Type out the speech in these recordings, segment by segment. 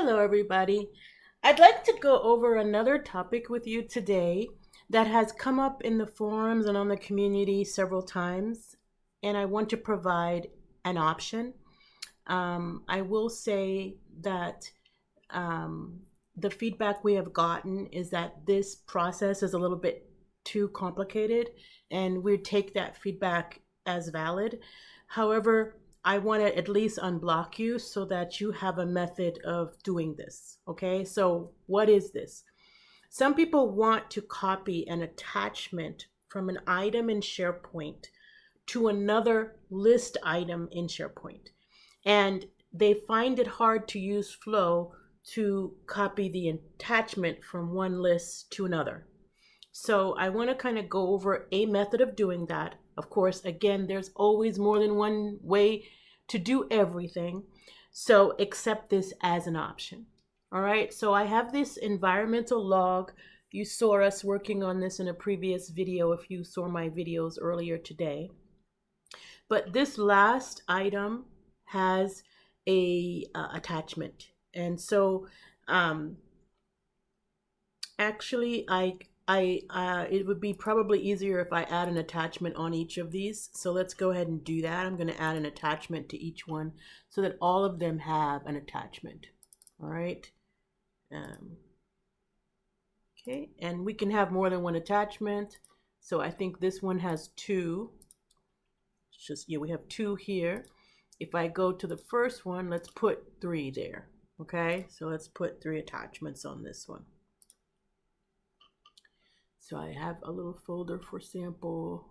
Hello, everybody. I'd like to go over another topic with you today that has come up in the forums and on the community several times, and I want to provide an option. I will say that um, the feedback we have gotten is that this process is a little bit too complicated, and we take that feedback as valid. However, I want to at least unblock you so that you have a method of doing this. Okay, so what is this? Some people want to copy an attachment from an item in SharePoint to another list item in SharePoint. And they find it hard to use Flow to copy the attachment from one list to another. So I want to kind of go over a method of doing that. Of course, again, there's always more than one way to do everything. So accept this as an option. All right, so I have this environmental log. You saw us working on this in a previous video if you saw my videos earlier today. But this last item has a attachment. And so actually it would be probably easier if I add an attachment on each of these. So let's go ahead and do that. I'm going to add an attachment to each one so that all of them have an attachment. All right. Okay, and we can have more than one attachment. So I think this one has two. It's just, yeah, we have two here. If I go to the first one, let's put three there. Okay, so let's put three attachments on this one. So I have a little folder for sample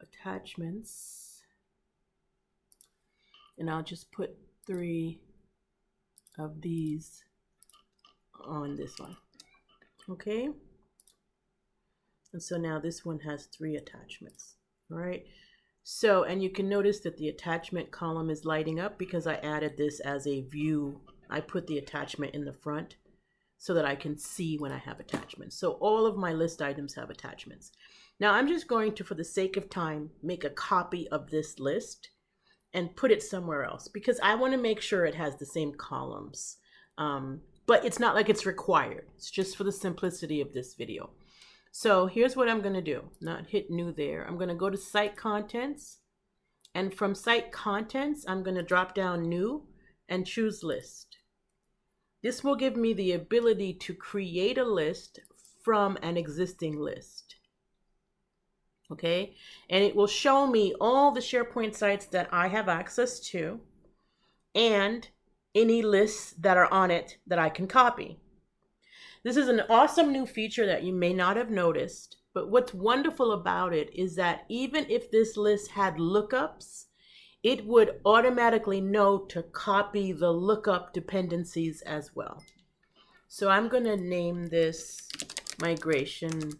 attachments. And I'll just put three of these on this one. Okay. And so now this one has three attachments. All right. So, and you can notice that the attachment column is lighting up because I added this as a view. I put the attachment in the front so that I can see when I have attachments. So all of my list items have attachments. Now I'm just going to, for the sake of time, make a copy of this list and put it somewhere else because I want to make sure it has the same columns. But it's not like it's required. It's just for the simplicity of this video. So here's what I'm going to do. Not hit new there. I'm going to go to site contents. And from site contents, I'm going to drop down new and choose list. This will give me the ability to create a list from an existing list. Okay, and it will show me all the SharePoint sites that I have access to and any lists that are on it that I can copy. This is an awesome new feature that you may not have noticed, but what's wonderful about it is that even if this list had lookups, it would automatically know to copy the lookup dependencies as well. So I'm going to name this migration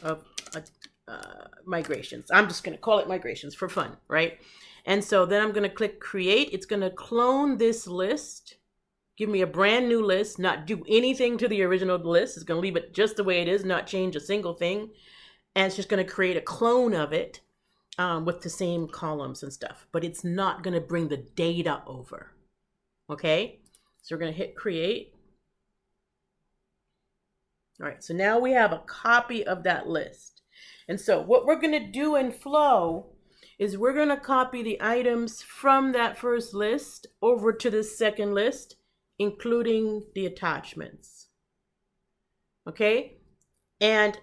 of migrations. I'm just going to call it migrations for fun, right? And so then I'm going to click create. It's going to clone this list, give me a brand new list, not do anything to the original list. It's going to leave it just the way it is, not change a single thing. And it's just going to create a clone of it with the same columns and stuff. But it's not going to bring the data over. Okay? So we're going to hit create. All right, so now we have a copy of that list. And so what we're going to do in Flow is we're going to copy the items from that first list over to the second list, including the attachments. Okay? And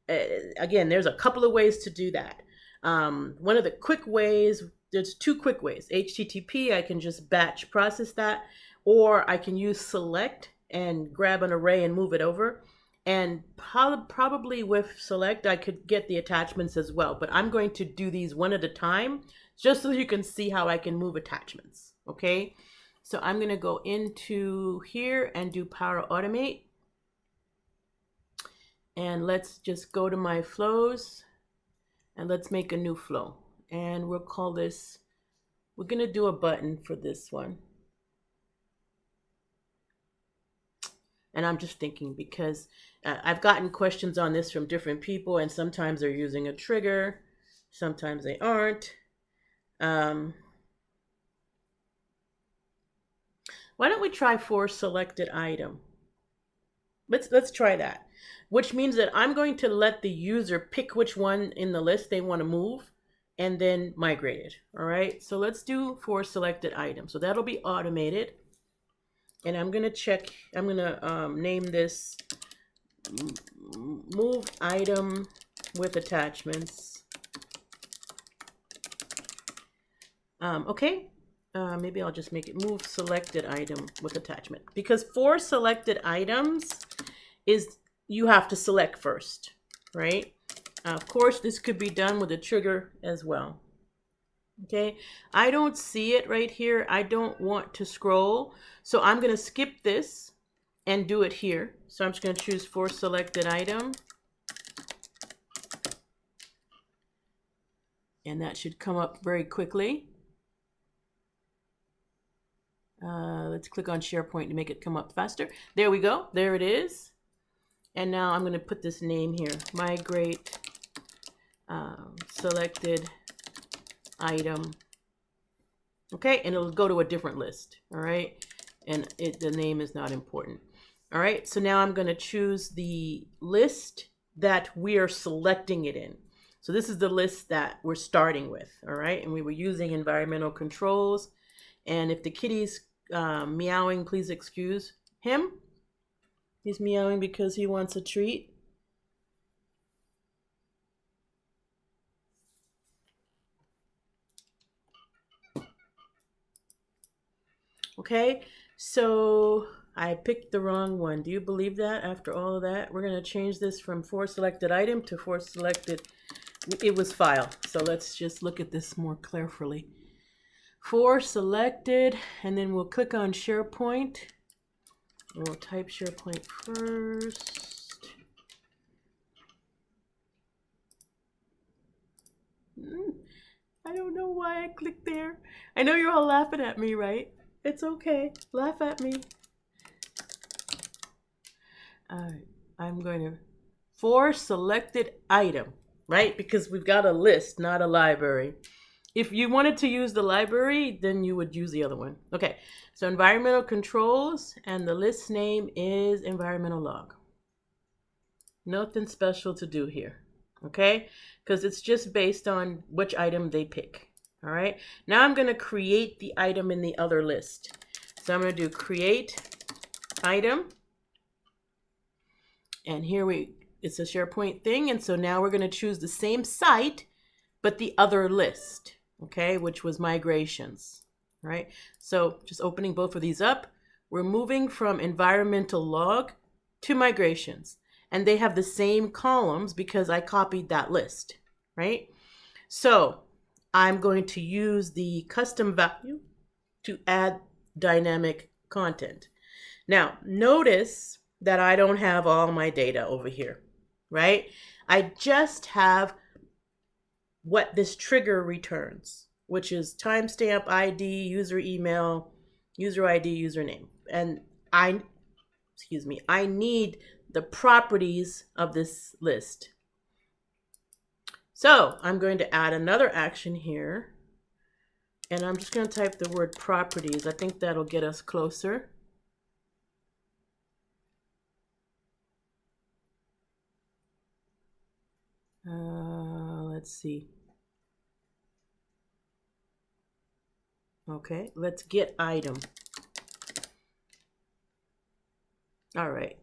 again, there's a couple of ways to do that. One of the quick ways, there's two quick ways. HTTP, I can just batch process that, or I can use select and grab an array and move it over. And probably with select, I could get the attachments as well. But I'm going to do these one at a time just so you can see how I can move attachments. Okay, so I'm going to go into here and do Power Automate. And let's just go to my flows and let's make a new flow. And we'll call this, we're going to do a button for this one. And I'm just thinking because I've gotten questions on this from different people, and sometimes they're using a trigger, sometimes they aren't. Well, Why don't we try for selected item? Let's try that. Which means that I'm going to let the user pick which one in the list they want to move and then migrate it. All right. So let's do for selected item. So that'll be automated. And I'm going to check, I'm going to name this move item with attachments. Okay. Maybe I'll just make it move selected item with attachment, because for selected items is you have to select first, right? Of course, this could be done with a trigger as well. Okay, I don't see it right here. I don't want to scroll, so I'm going to skip this and do it here. So I'm just going to choose for selected item, and that should come up very quickly. Let's click on SharePoint to make it come up faster. There we go. There it is. And now I'm going to put this name here, migrate selected item. Okay, and it'll go to a different list. All right, and the name is not important. All right, so now I'm going to choose the list that we are selecting it in. So this is the list that we're starting with. All right, and we were using environmental controls. And if the kitty's meowing, please excuse him. He's meowing because he wants a treat. Okay, so I picked the wrong one. Do you believe that after all of that? We're going to change this from for selected item to for selected. It was file. So let's just look at this more carefully. For selected, and then we'll click on SharePoint. We'll type SharePoint first. I don't know why I clicked there. I know you're all laughing at me, right? It's okay. Laugh at me. All right. I'm going to for selected item, right? Because we've got a list, not a library. If you wanted to use the library, then you would use the other one. Okay, so environmental controls, and the list name is environmental log. Nothing special to do here, okay? Because it's just based on which item they pick, all right? Now I'm gonna create the item in the other list. So I'm gonna do create item, and here it's a SharePoint thing, and so now we're gonna choose the same site, but the other list. Okay, which was migrations, right? So just opening both of these up, we're moving from environmental log to migrations, and they have the same columns because I copied that list, right? So I'm going to use the custom value to add dynamic content. Now, notice that I don't have all my data over here, right? I just have what this trigger returns, which is timestamp, ID, user email, user ID, username. And I need the properties of this list. So I'm going to add another action here, and I'm just going to type the word properties. I think that'll get us closer. Let's see. Okay, let's get item. All right.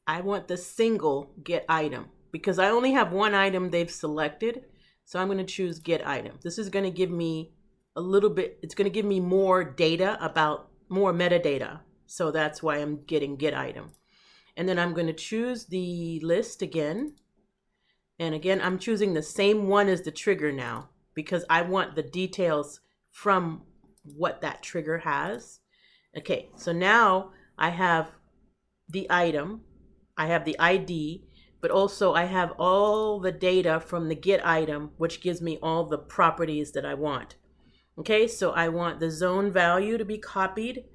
I want the single get item because I only have one item they've selected. So I'm going to choose get item. This is going to give me a little bit, it's going to give me more data about more metadata. So that's why I'm getting get item. And then I'm going to choose the list again. And again, I'm choosing the same one as the trigger now because I want the details from what that trigger has. Okay, so now I have the item, I have the ID, but also I have all the data from the get item, which gives me all the properties that I want. Okay, so I want the zone value to be copied.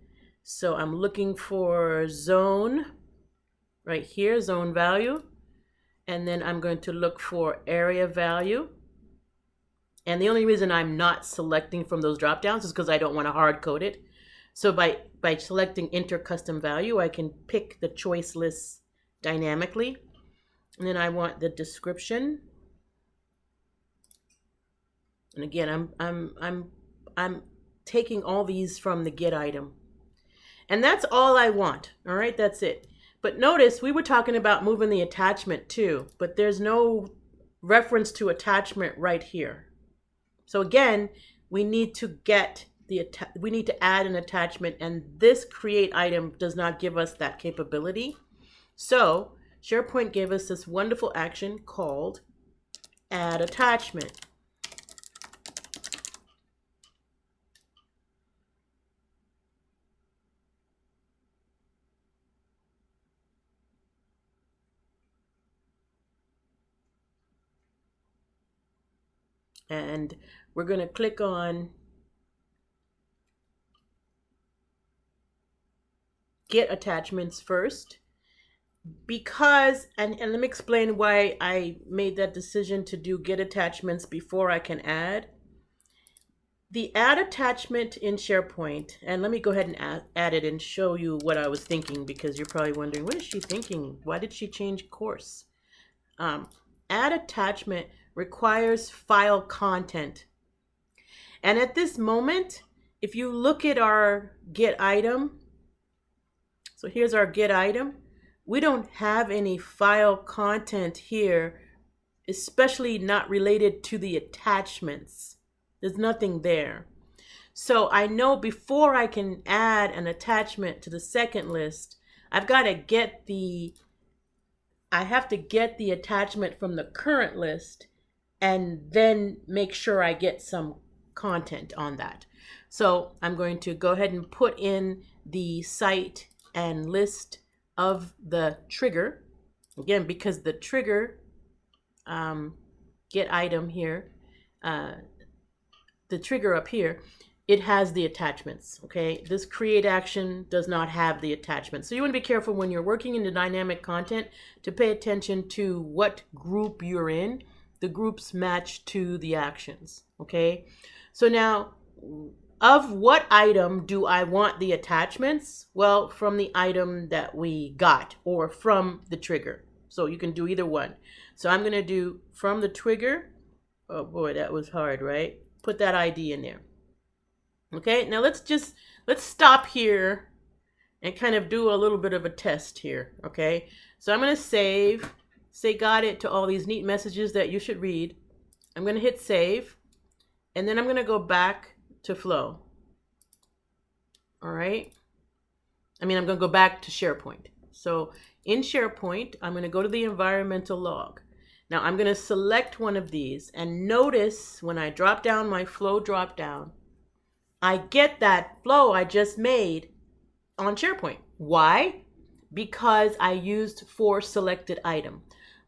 So I'm looking for zone right here, zone value. And then I'm going to look for area value. And the only reason I'm not selecting from those drop downs is because I don't want to hard code it. So by selecting enter custom value, I can pick the choice list dynamically. And then I want the description. And again, I'm taking all these from the get item. And that's all I want. All right, that's it. But notice we were talking about moving the attachment too, but there's no reference to attachment right here. So again, we need to add an attachment, and this create item does not give us that capability. So SharePoint gave us this wonderful action called add attachment. And we're going to click on get attachments first, because, and let me explain why I made that decision to do get attachments before I can add. The add attachment in SharePoint, and let me go ahead and add it and show you what I was thinking, because you're probably wondering, what is she thinking? Why did she change course? Add attachment requires file content. And at this moment, if you look at our get item, so here's our get item, we don't have any file content here, especially not related to the attachments. There's nothing there. So I know before I can add an attachment to the second list, I have to get the attachment from the current list and then make sure I get some content on that. So I'm going to go ahead and put in the site and list of the trigger. Again, because the trigger get item here, the trigger up here, it has the attachments, okay? This create action does not have the attachments. So you want to be careful when you're working in the dynamic content to pay attention to what group you're in. The groups match to the actions, okay? So now, of what item do I want the attachments? Well, from the item that we got, or from the trigger. So you can do either one. So I'm gonna do from the trigger. Oh boy, that was hard, right? Put that ID in there. Okay, now let's stop here and kind of do a little bit of a test here, okay? So I'm gonna say got it to all these neat messages that you should read. I'm gonna hit save, and then I'm gonna go back to Flow. All right. I'm gonna go back to SharePoint. So in SharePoint, I'm gonna go to the environmental log. Now I'm gonna select one of these, and notice when I drop down my flow drop down, I get that flow I just made on SharePoint. Why? Because I used for selected item.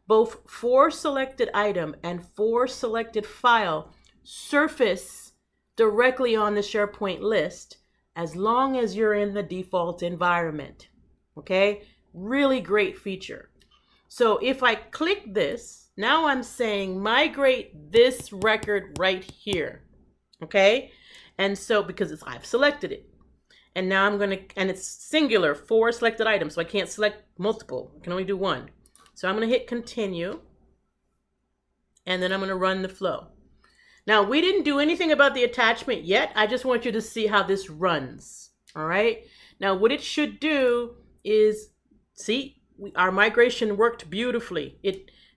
Both for selected item and for selected file surface directly on the SharePoint list as long as you're in the default environment. Okay, really great feature. So if I click this, now I'm saying migrate this record right here. Okay, and so because I've selected it, and now I'm going to, and it's singular for selected items, so I can't select multiple. I can only do one. So I'm going to hit continue, and then I'm going to run the flow. Now, we didn't do anything about the attachment yet. I just want you to see how this runs. All right. Now, what it should do is, see, our migration worked beautifully.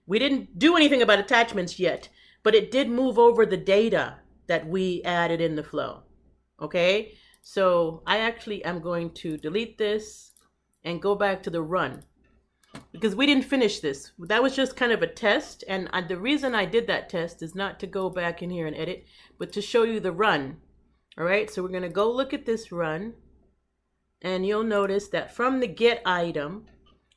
We didn't do anything about attachments yet, but it did move over the data that we added in the flow. Okay. So I actually am going to delete this and go back to the run, because we didn't finish this. That was just kind of a test. And the reason I did that test is not to go back in here and edit, but to show you the run. All right, so we're going to go look at this run. And you'll notice that from the get item,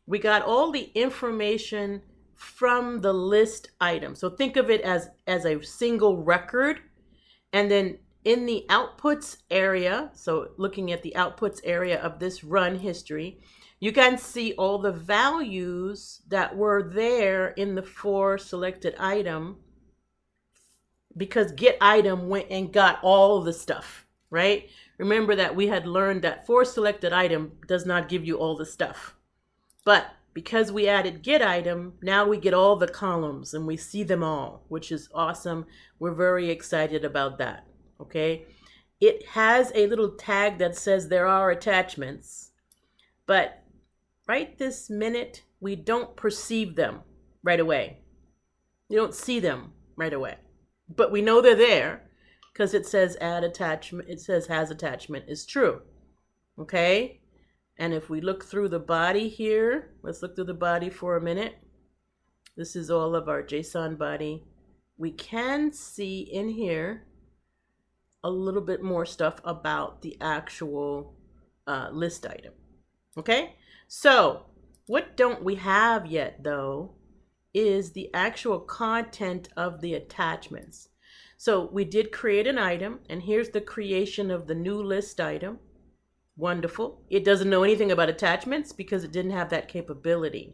we got all the information from the list item. So think of it as a single record. And then in the outputs area, so looking at the outputs area of this run history, you can see all the values that were there in the for selected item, because get item went and got all the stuff, right? remember that we had learned that for selected item does not give you all the stuff. But because we added get item, now we get all the columns and we see them all, which is awesome. We're very excited about that, okay? It has a little tag that says there are attachments, but right this minute, we don't perceive them right away. You don't see them right away, but we know they're there because it says add attachment, it says has attachment is true, okay? And if we look through the body here, let's look through the body for a minute. This is all of our JSON body. We can see in here a little bit more stuff about the actual list item, okay? So what don't we have yet though is the actual content of the attachments. So we did create an item, and here's the creation of the new list item. Wonderful. It doesn't know anything about attachments because it didn't have that capability.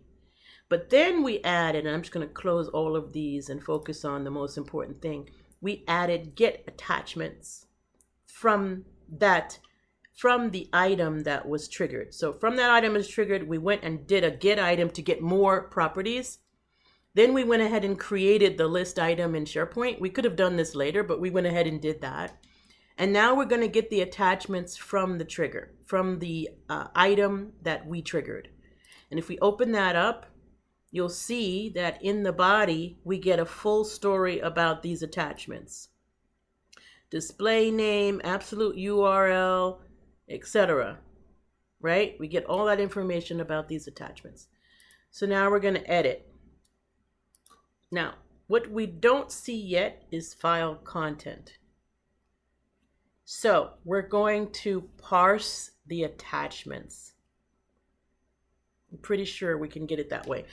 But then we added, and I'm just going to close all of these and focus on the most important thing. We added get attachments from the item that was triggered. So from that item is triggered, we went and did a get item to get more properties. Then we went ahead and created the list item in SharePoint. We could have done this later, but we went ahead and did that. And now we're going to get the attachments from the trigger, from the item that we triggered. And if we open that up, you'll see that in the body, we get a full story about these attachments. Display name, absolute URL, etc. Right? We get all that information about these attachments. So now we're going to edit. Now, what we don't see yet is file content. So we're going to parse the attachments. I'm pretty sure we can get it that way.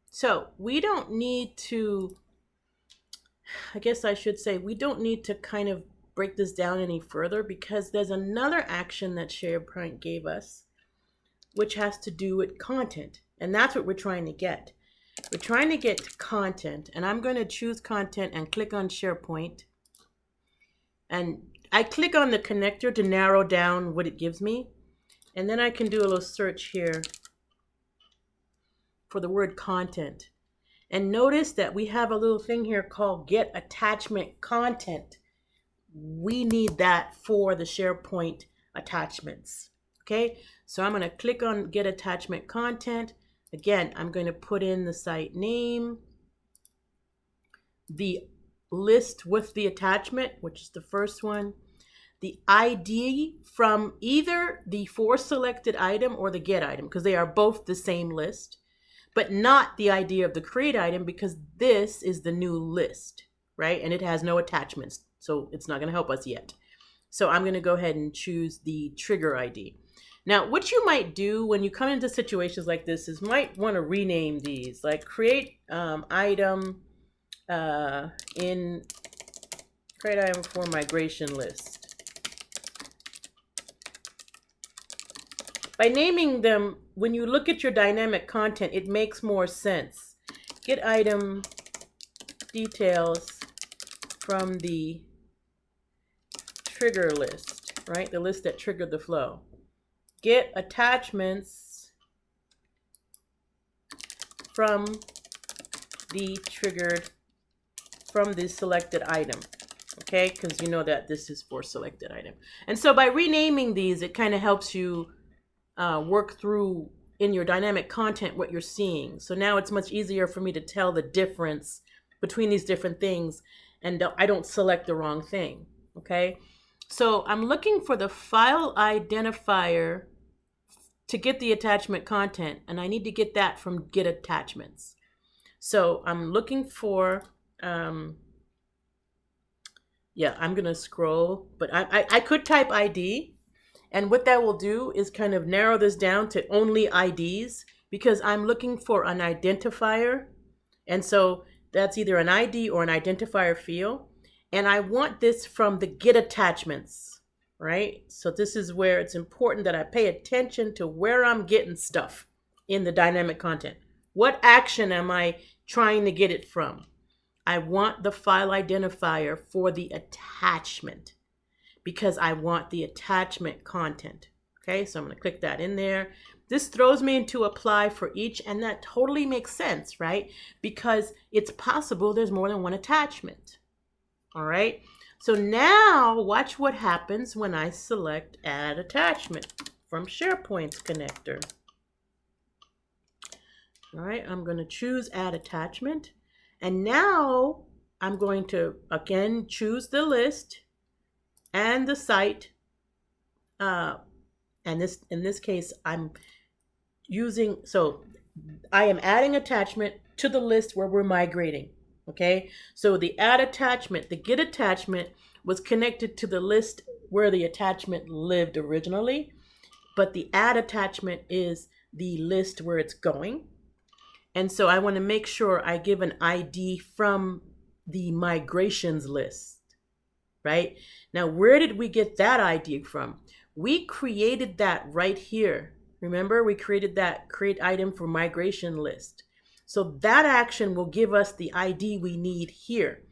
So we don't need to, I guess I should say, we don't need to kind of break this down any further because there's another action that SharePoint gave us, which has to do with content. And that's what we're trying to get. We're trying to get content, and I'm going to choose content and click on SharePoint. And I click on the connector to narrow down what it gives me. And then I can do a little search here for the word content. And notice that we have a little thing here called get attachment content. We need that for the SharePoint attachments. Okay, so I'm going to click on get attachment content. Again, I'm going to put in the site name, the list with the attachment, which is the first one, the ID from either the for selected item or the get item, because they are both the same list, but not the ID of the create item because this is the new list, right? And it has no attachments, so it's not going to help us yet. So I'm going to go ahead and choose the trigger ID. Now, what you might do when you come into situations like this is might want to rename these, like create item create item for migration list. By naming them, when you look at your dynamic content, it makes more sense. Get item details from the trigger list, right? The list that triggered the flow. Get attachments from the selected item, okay? Because you know that this is for selected item. And so by renaming these, it kind of helps you work through in your dynamic content what you're seeing. So now it's much easier for me to tell the difference between these different things, and I don't select the wrong thing, okay? So I'm looking for the file identifier to get the attachment content, and I need to get that from get attachments. So I'm looking for, I'm gonna scroll, but I could type ID, and what that will do is kind of narrow this down to only IDs because I'm looking for an identifier. And so that's either an ID or an identifier field. And I want this from the get attachments, right? So this is where it's important that I pay attention to where I'm getting stuff in the dynamic content. What action am I trying to get it from? I want the file identifier for the attachment because I want the attachment content. Okay, so I'm going to click that in there. This throws me into apply for each, and that totally makes sense, right? Because it's possible there's more than one attachment. All right, so now watch what happens when I select add attachment from SharePoint's connector. All right, I'm going to choose add attachment, and now I'm going to again choose the list and the site. And in this case, I'm using, so I am adding attachment to the list where we're migrating. Okay, so the add attachment, the get attachment was connected to the list where the attachment lived originally, but the add attachment is the list where it's going. And so I want to make sure I give an ID from the migrations list, right? Now, where did we get that ID from? We created that right here. Remember, we created that create item for migration list. So that action will give us the ID we need here.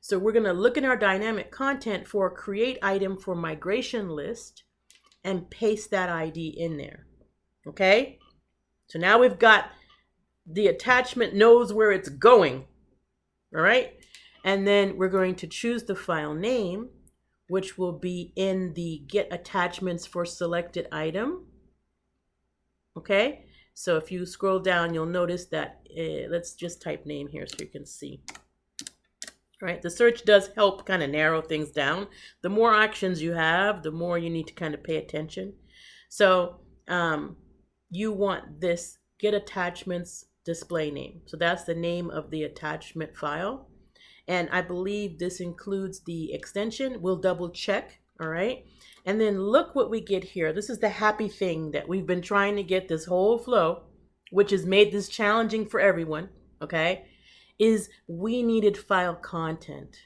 So we're going to look in our dynamic content for create item for migration list and paste that ID in there. Okay? So now we've got the attachment knows where it's going. All right? And then we're going to choose the file name, which will be in the get attachments for selected item. Okay? So if you scroll down, you'll notice that, let's just type name here so you can see. Right? The search does help kind of narrow things down. The more actions you have, the more you need to kind of pay attention. So you want this get attachments display name. So that's the name of the attachment file. And I believe this includes the extension. We'll double check. All right. And then look what we get here. This is the happy thing that we've been trying to get this whole flow, which has made this challenging for everyone. Okay. Is we needed file content.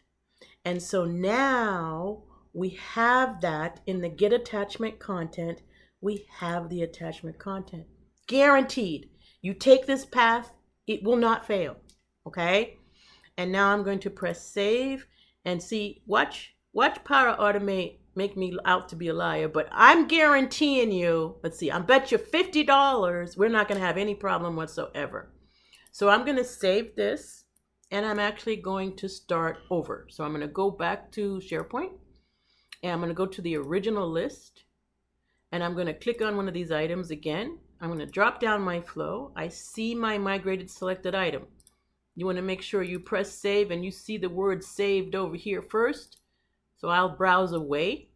And so now we have that in the get attachment content. We have the attachment content. Guaranteed. You take this path, it will not fail. Okay. And now I'm going to press save and see, watch Power Automate make me out to be a liar, but I'm guaranteeing you, let's see, I bet you $50, we're not going to have any problem whatsoever. So I'm going to save this and I'm actually going to start over. So I'm going to go back to SharePoint and I'm going to go to the original list and I'm going to click on one of these items again. I'm going to drop down my flow. I see my migrated selected item. You want to make sure you press save and you see the word saved over here first. So I'll browse away.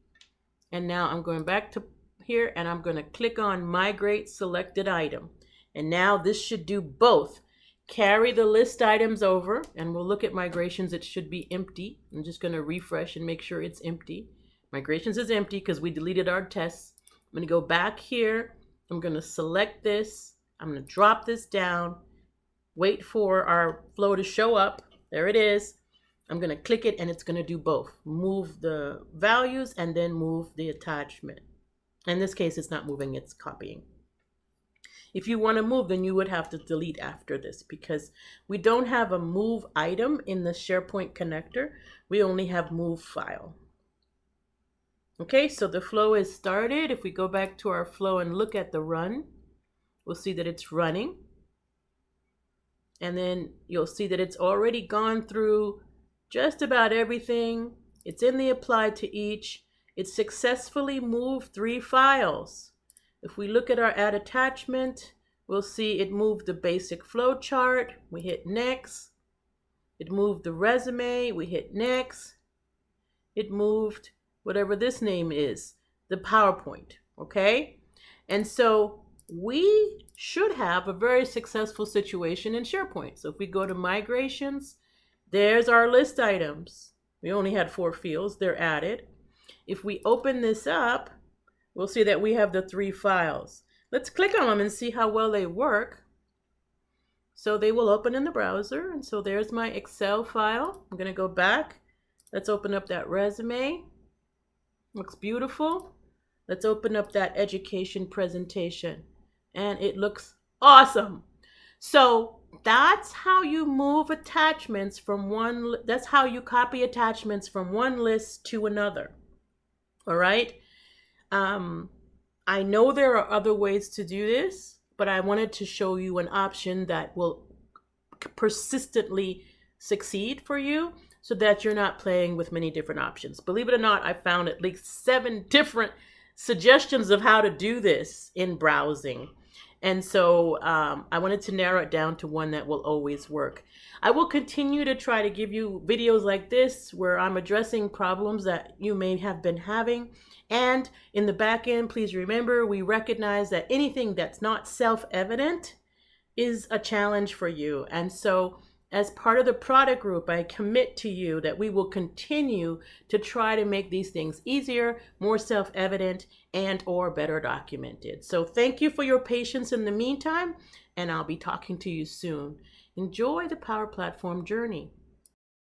And now I'm going back to here and I'm going to click on migrate selected item. And now this should do both. Carry the list items over and we'll look at migrations. It should be empty. I'm just going to refresh and make sure it's empty. Migrations is empty because we deleted our tests. I'm going to go back here. I'm going to select this. I'm going to drop this down. Wait for our flow to show up. There it is. I'm going to click it and it's going to do both. Move the values and then move the attachment. In this case, it's not moving, it's copying. If you want to move, then you would have to delete after this because we don't have a move item in the SharePoint connector. We only have move file. Okay, so the flow is started. If we go back to our flow and look at the run, we'll see that it's running. And then you'll see that it's already gone through just about everything. It's in the apply to each. It successfully moved 3 files. If we look at our add attachment, we'll see it moved the basic flow chart. We hit next. It moved the resume. We hit next. It moved whatever this name is, the PowerPoint. Okay? And so we should have a very successful situation in SharePoint. So if we go to migrations, there's our list items. We only had 4 fields, they're added. If we open this up, we'll see that we have the 3 files. Let's click on them and see how well they work. So they will open in the browser. And so there's my Excel file. I'm gonna go back. Let's open up that resume. Looks beautiful. Let's open up that education presentation. And it looks awesome. So that's how you move attachments from that's how you copy attachments from one list to another. All right. I know there are other ways to do this, but I wanted to show you an option that will persistently succeed for you so that you're not playing with many different options. Believe it or not, I found at least 7 different suggestions of how to do this in browsing. And so I wanted to narrow it down to one that will always work. I will continue to try to give you videos like this where I'm addressing problems that you may have been having. And in the back end, please remember, we recognize that anything that's not self-evident is a challenge for you. And so as part of the product group, I commit to you that we will continue to try to make these things easier, more self-evident, and or better documented. So thank you for your patience in the meantime, and I'll be talking to you soon. Enjoy the Power Platform journey.